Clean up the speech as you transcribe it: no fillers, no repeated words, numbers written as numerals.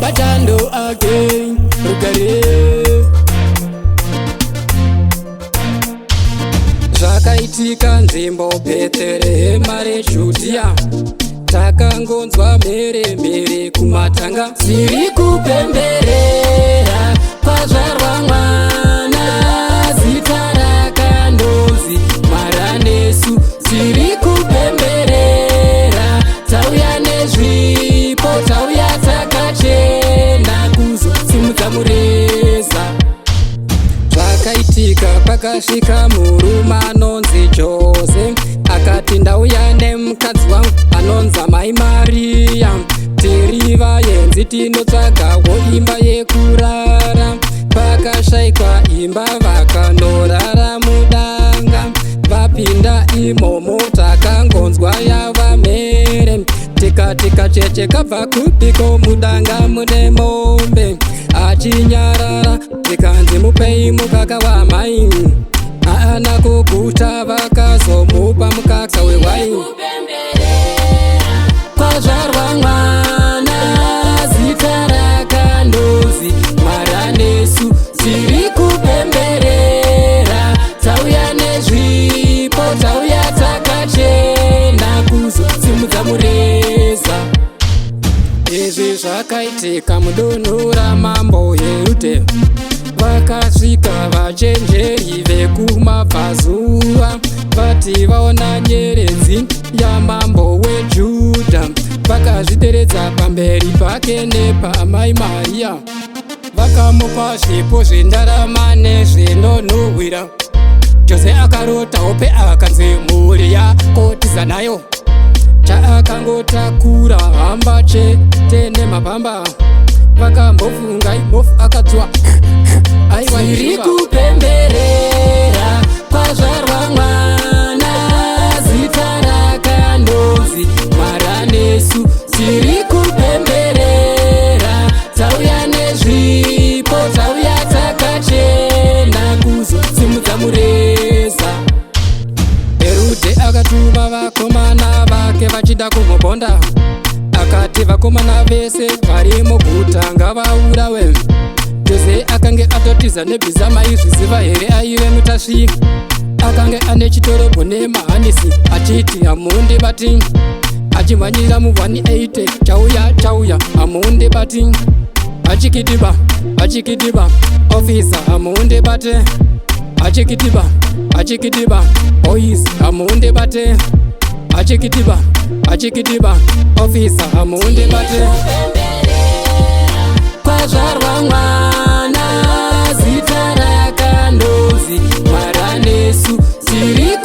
Bachando again, rugare. Zvakaitika nzvimbo Bheterehema reJudhia, takangonzwa mheremhere kumatanga. Dziri kupemberera kwazvarwa mwana, zita rakandonzi Mwaranesu. Dziri kupemberera, tauya nezvipo, tauya takachena kuzosimudza mureza. Zvakaitika pakasvika murume anonzi Jose, akati ndauya nemukadzi wangu anonzi Mai Mariya, tiri vaenzi tinotsvagawo imba yekurara. Pakashayikwa imba vakanorara mudanga, vapinda imomo takangonzwa yava mhere. Tikati kacheche kabva kupiko, mudanga mune mombe achinyarara. Tikanzi mupei mukaka wamai, haana kuguta, vakazomupa mukaka wewaini. Kwazvarwa mwana, zita rakandonzi Mwaranesu. Dziri kupemberera, tauya nezvipo, tauya takachena kuzosimudza mureza. Izvi zvakaitika mudunhu ramambo Herode. Vakasvika vachenjeri vekumabvazuva, vati vaona nyeredzi yamambo weJudha, vakazvideredza pamberi pake nepamai Mariya. Vakamupa zvipo zvendarama nezvinonhuhwira. Jose akarota hope akanzi mhuri yako tiza nayo, chaakangotakura hamba chete nemapamba. Vakambofunga imofu akadzwa aiwa. Iri kupemberera kwazvarwa mwana, zita rakandonzi Mwaranesu. Dziri kupemberera, tauya nezvipo, tauya takachena kuzosimudza mureza. Herode akatuma vakomana vake vachida kumubonda, akati vakomana vese vari muguta ngavaurawe. Jose akange atotiza nebhiza, maizviziva here aive mutasvi. Akange ane chitorobo nemahanisi, achiti hamundibati, achimhanyira mu180, chauya chauya hamundibati. Achikitiba achikitiba, ofisa hamundibate. Achikitiba achikitiba, boys hamundibate. Achikitiba achikitiba, ofisa hamundibate. Kwazvarwa mwana, zita rakandonzi Mwaranesu. Dziri